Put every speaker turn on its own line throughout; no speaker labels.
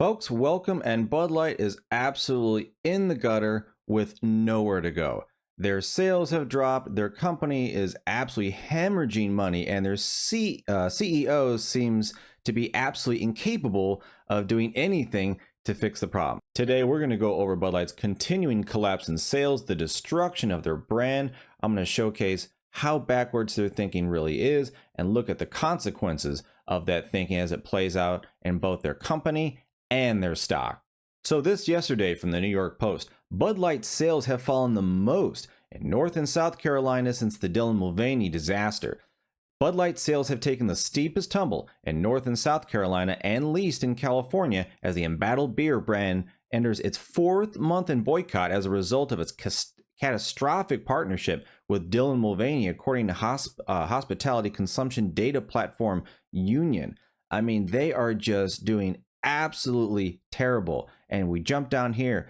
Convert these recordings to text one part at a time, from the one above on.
Folks, welcome, and Bud Light is absolutely in the gutter with nowhere to go. Their sales have dropped, their company is absolutely hemorrhaging money, and their CEO seems to be absolutely incapable of doing anything to fix the problem. Today, we're going to go over Bud Light's continuing collapse in sales, the destruction of their brand. I'm going to showcase how backwards their thinking really is and look at the consequences of that thinking as it plays out in both their company and their stock. So this yesterday from the New York Post, Bud Light sales have fallen the most in North and South Carolina since the Dylan Mulvaney disaster. Bud Light sales have taken the steepest tumble in North and South Carolina and least in California as the embattled beer brand enters its fourth month in boycott as a result of its catastrophic partnership with Dylan Mulvaney, according to hospitality consumption data platform Union. I mean, they are just doing absolutely terrible. And we jump down here.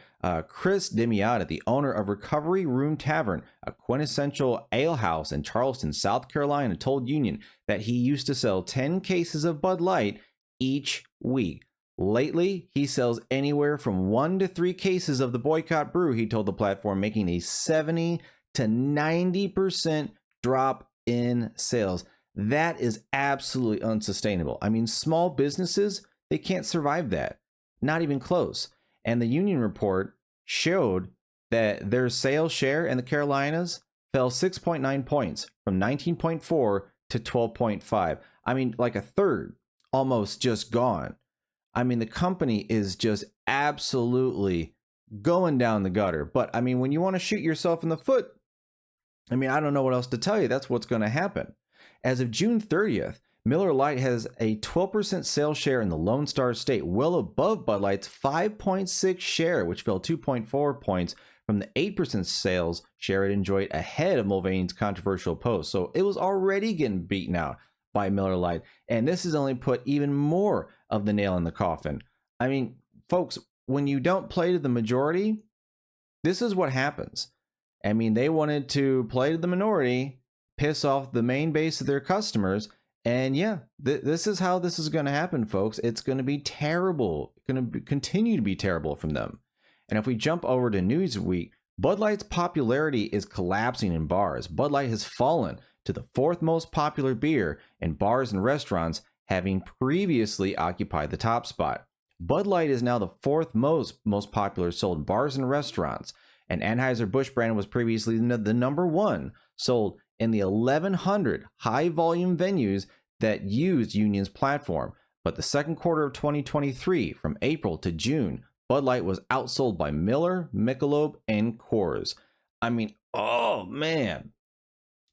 Chris Demiata, the owner of Recovery Room Tavern, a quintessential ale house in Charleston, South Carolina, told Union that he used to sell 10 cases of Bud Light each week. Lately, he sells anywhere from 1 to 3 cases of the boycott brew, he told the platform, making a 70 to 90% drop in sales. That is absolutely unsustainable. I mean, small businesses, they can't survive that, not even close. And the Union report showed that their sales share in the Carolinas fell 6.9 points from 19.4 to 12.5. I mean, like a third, almost just gone. I mean, the company is just absolutely going down the gutter. But I mean, when you want to shoot yourself in the foot, I mean, I don't know what else to tell you. That's what's going to happen. As of June 30th, Miller Lite has a 12% sales share in the Lone Star State, well above Bud Light's 5.6 share, which fell 2.4 points from the 8% sales share it enjoyed ahead of Mulvaney's controversial post. So it was already getting beaten out by Miller Lite, and this has only put even more of the nail in the coffin. I mean, folks, when you don't play to the majority, this is what happens. I mean, they wanted to play to the minority, piss off the main base of their customers. And yeah, this is how this is going to happen, folks. It's going to be terrible. It's going to continue to be terrible from them. And if we jump over to Newsweek, Bud Light's popularity is collapsing in bars. Bud Light has fallen to the fourth most popular beer in bars and restaurants, having previously occupied the top spot. Bud Light is now the fourth most popular sold in bars and restaurants, and Anheuser-Busch brand was previously the number one sold in the 1,100 high-volume venues that used Union's platform. But the second quarter of 2023, from April to June, Bud Light was outsold by Miller, Michelob, and Coors. I mean, oh man.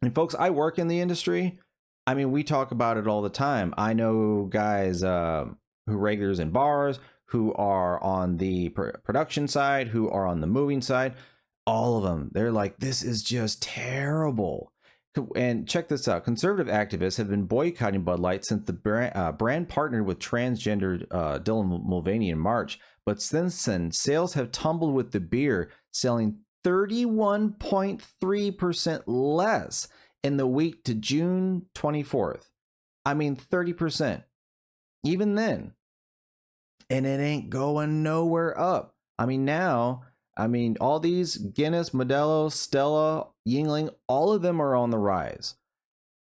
And folks, I work in the industry. I mean, we talk about it all the time. I know guys who regulars in bars, who are on the production side, who are on the moving side. All of them, they're like, this is just terrible. And check this out. Conservative activists have been boycotting Bud Light since the brand partnered with transgender Dylan Mulvaney in March. But since then, sales have tumbled with the beer selling 31.3% less in the week to June 24th. I mean, 30%. Even then. And it ain't going nowhere up. I mean, now... all these Guinness, Modelo, Stella, Yuengling, all of them are on the rise.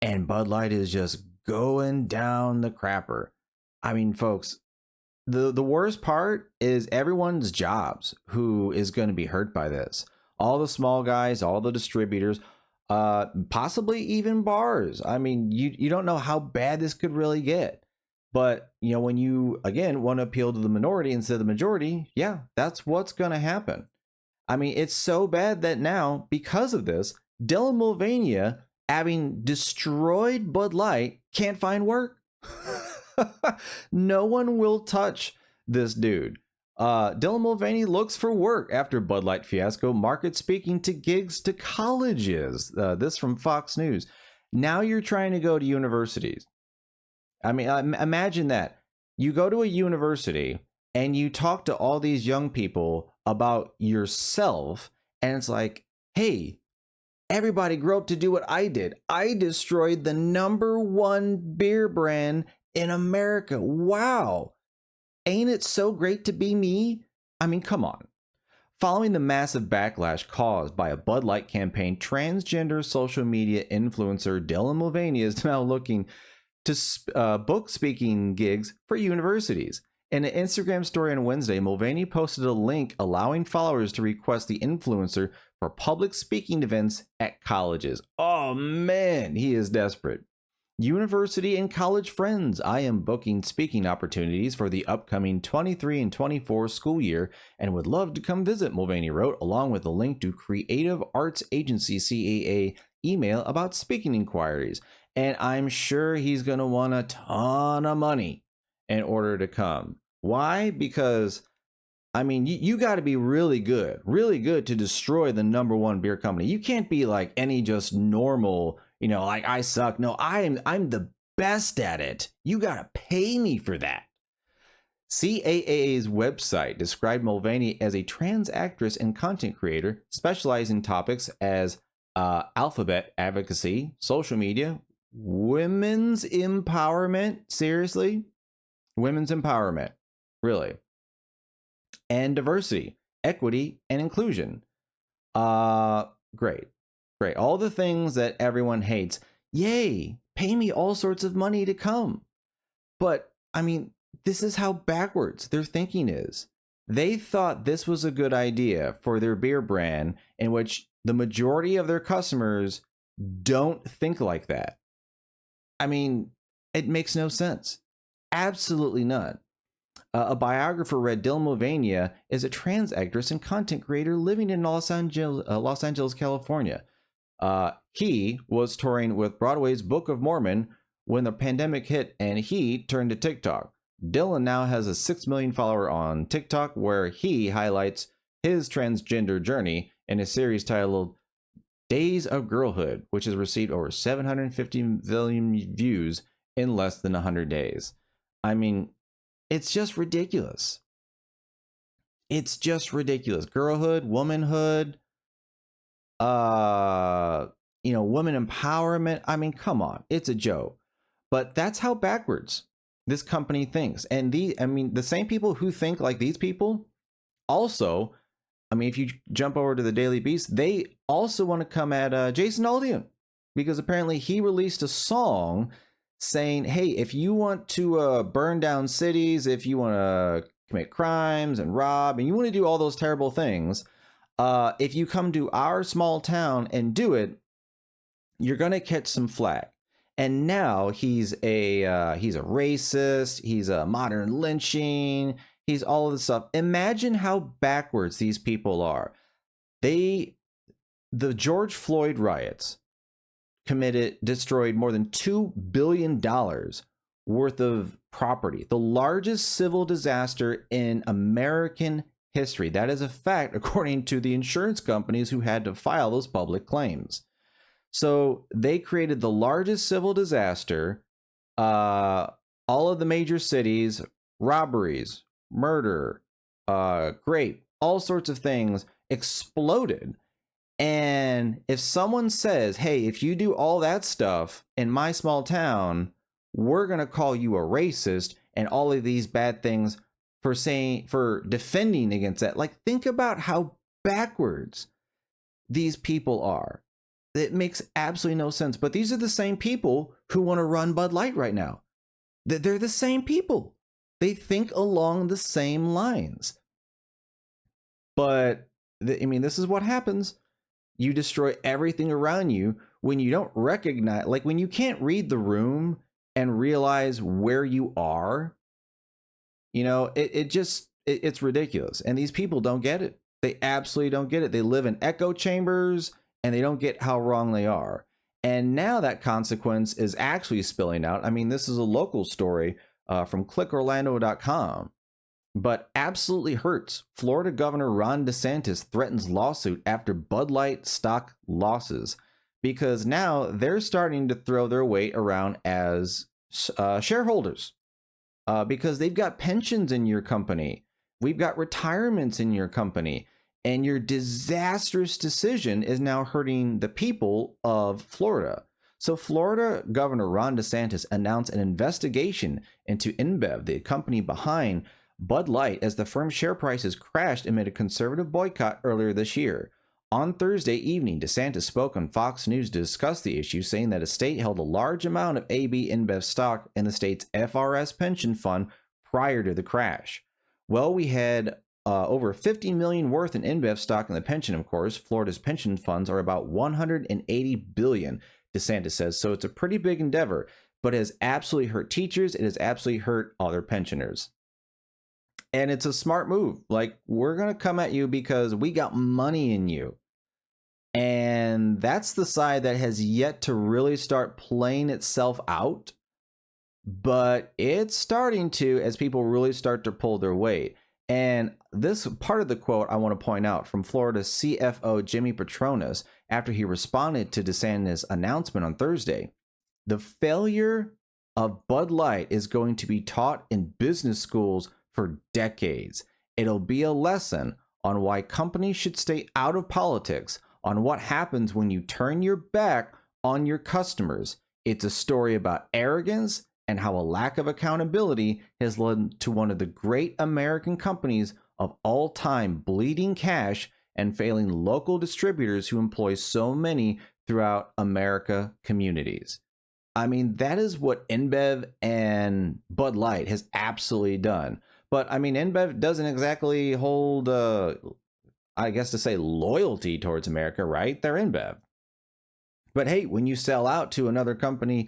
And Bud Light is just going down the crapper. I mean, folks, the worst part is everyone's jobs who is going to be hurt by this. All the small guys, all the distributors, possibly even bars. I mean, you don't know how bad this could really get. But, you know, when you, again, want to appeal to the minority instead of the majority, yeah, that's what's going to happen. I mean, it's so bad that now, because of this, Dylan Mulvaney, having destroyed Bud Light, can't find work. No one will touch this dude. Dylan Mulvaney looks for work after Bud Light fiasco, market speaking to gigs to colleges. This from Fox News. Now you're trying to go to universities. I mean, imagine that. You go to a university and you talk to all these young people about yourself, and it's like, hey, everybody grow up to do what I did. I destroyed the #1 beer brand in America. Wow. Ain't it so great to be me? I mean, come on. Following the massive backlash caused by a Bud Light campaign, transgender social media influencer Dylan Mulvaney is now looking to book speaking gigs for universities. In an Instagram story on Wednesday, Mulvaney posted a link allowing followers to request the influencer for public speaking events at colleges. Oh man, he is desperate. University and college friends, I am booking speaking opportunities for the upcoming 23 and 24 school year and would love to come visit, Mulvaney wrote, along with a link to Creative Arts Agency CAA email about speaking inquiries. And I'm sure he's going to want a ton of money in order to come. Why? Because, I mean, you got to be really good to destroy the number one beer company. You can't be like any just normal, like I suck. No, I'm the best at it. You got to pay me for that. CAA's website described Mulvaney as a trans actress and content creator, specializing in topics as alphabet advocacy, social media, women's empowerment. Seriously? Women's empowerment. Really? And diversity, equity, and inclusion. Great. All the things that everyone hates. Yay, pay me all sorts of money to come. But, I mean, this is how backwards their thinking is. They thought this was a good idea for their beer brand, in which the majority of their customers don't think like that. I mean, it makes no sense. Absolutely none. A biographer read Dylan Mulvaney is a trans actress and content creator living in Los Angeles, California. He was touring with Broadway's Book of Mormon when the pandemic hit, and he turned to TikTok. Dylan now has a 6 million follower on TikTok, where he highlights his transgender journey in a series titled Days of Girlhood, which has received over 750 million views in less than 100 days. I mean, it's just ridiculous. It's just ridiculous. Girlhood, womanhood, women empowerment. I mean, come on, it's a joke. But that's how backwards this company thinks. And the same people who think like these people also, if you jump over to the Daily Beast, they also want to come at Jason Aldean, because apparently he released a song saying, hey, if you want to burn down cities, if you want to commit crimes and rob, and you want to do all those terrible things, if you come to our small town and do it, you're going to catch some flack. And now he's a racist, he's a modern lynching, he's all of this stuff. Imagine how backwards these people are. The George Floyd riots destroyed more than $2 billion worth of property, the largest civil disaster in American history. That is a fact, according to the insurance companies who had to file those public claims. So they created the largest civil disaster, all of the major cities, robberies, murder, rape, all sorts of things exploded. And if someone says, hey, if you do all that stuff in my small town, we're going to call you a racist and all of these bad things for defending against that. Like, think about how backwards these people are. It makes absolutely no sense. But these are the same people who want to run Bud Light right now. They're the same people. They think along the same lines. But, this is what happens. You destroy everything around you when you don't recognize, like when you can't read the room and realize where you are. It's ridiculous. And these people don't get it. They absolutely don't get it. They live in echo chambers and they don't get how wrong they are. And now that consequence is actually spilling out. This is a local story from clickorlando.com. But absolutely hurts. Florida Governor Ron DeSantis threatens lawsuit after Bud Light stock losses, because now they're starting to throw their weight around as shareholders, because they've got pensions in your company. We've got retirements in your company, and your disastrous decision is now hurting the people of Florida. So Florida Governor Ron DeSantis announced an investigation into InBev, the company behind Bud Light, as the firm's share prices crashed amid a conservative boycott earlier this year. On Thursday evening, DeSantis spoke on Fox News to discuss the issue, saying that his state held a large amount of AB InBev stock in the state's FRS pension fund prior to the crash. Well, we had over $50 million worth in InBev stock in the pension, of course. Florida's pension funds are about $180 billion, DeSantis says, so it's a pretty big endeavor, but it has absolutely hurt teachers. It has absolutely hurt other pensioners. And it's a smart move. Like, we're going to come at you because we got money in you. And that's the side that has yet to really start playing itself out. But it's starting to, as people really start to pull their weight. And this part of the quote I want to point out from Florida CFO Jimmy Patronis after he responded to DeSantis' announcement on Thursday. The failure of Bud Light is going to be taught in business schools for decades. It'll be a lesson on why companies should stay out of politics, on what happens when you turn your back on your customers. It's a story about arrogance and how a lack of accountability has led to one of the great American companies of all time bleeding cash and failing local distributors who employ so many throughout America communities. I mean, that is what InBev and Bud Light has absolutely done. But I mean, InBev doesn't exactly hold, I guess to say, loyalty towards America, right? They're InBev. But hey, when you sell out to another company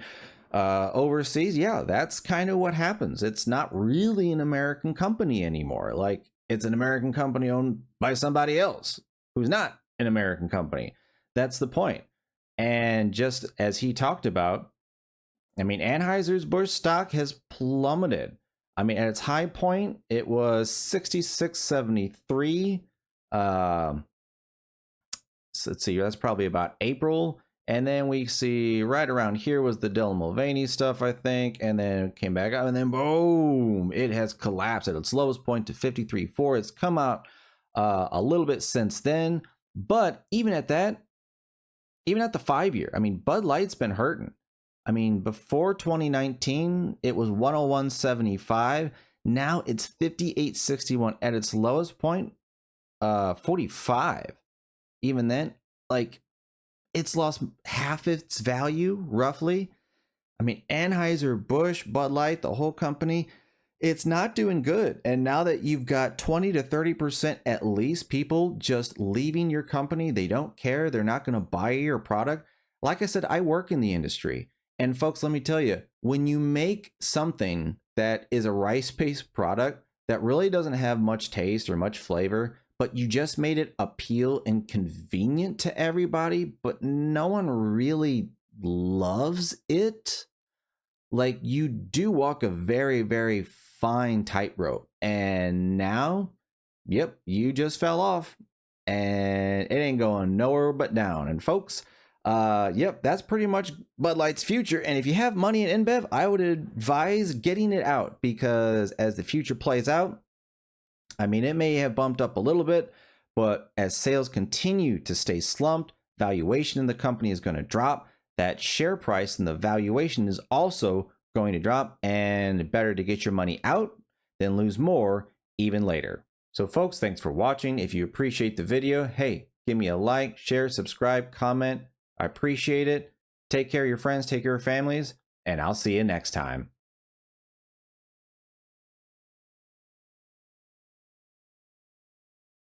overseas, yeah, that's kind of what happens. It's not really an American company anymore. Like, it's an American company owned by somebody else who's not an American company. That's the point. And just as he talked about, I mean, Anheuser-Busch stock has plummeted. I mean, at its high point, it was 66.73. So let's see, that's probably about April. And then we see right around here was the Dylan Mulvaney stuff, I think. And then it came back up, and then boom, it has collapsed at its lowest point to 53.4. It's come out a little bit since then. But even at that, even at the 5-year, I mean, Bud Light's been hurting. I mean, before 2019, it was 101.75. Now it's 58.61 at its lowest point, 45. Even then, like, it's lost half its value, roughly. I mean, Anheuser-Busch, Bud Light, the whole company, it's not doing good. And now that you've got 20 to 30% at least people just leaving your company, they don't care, they're not going to buy your product. Like I said, I work in the industry. And folks, let me tell you, when you make something that is a rice-based product that really doesn't have much taste or much flavor, but you just made it appeal and convenient to everybody, but no one really loves it, like, you do walk a very, very fine tightrope. And now, yep, you just fell off and it ain't going nowhere but down. And folks, yep, that's pretty much Bud Light's future. And if you have money in InBev, I would advise getting it out, because as the future plays out, I mean, it may have bumped up a little bit, but as sales continue to stay slumped, valuation in the company is going to drop. That share price and the valuation is also going to drop, and better to get your money out than lose more even later. So folks, thanks for watching. If you appreciate the video, hey, give me a like, share, subscribe, comment. I appreciate it. Take care of your friends, take care of your families, and I'll see you next time.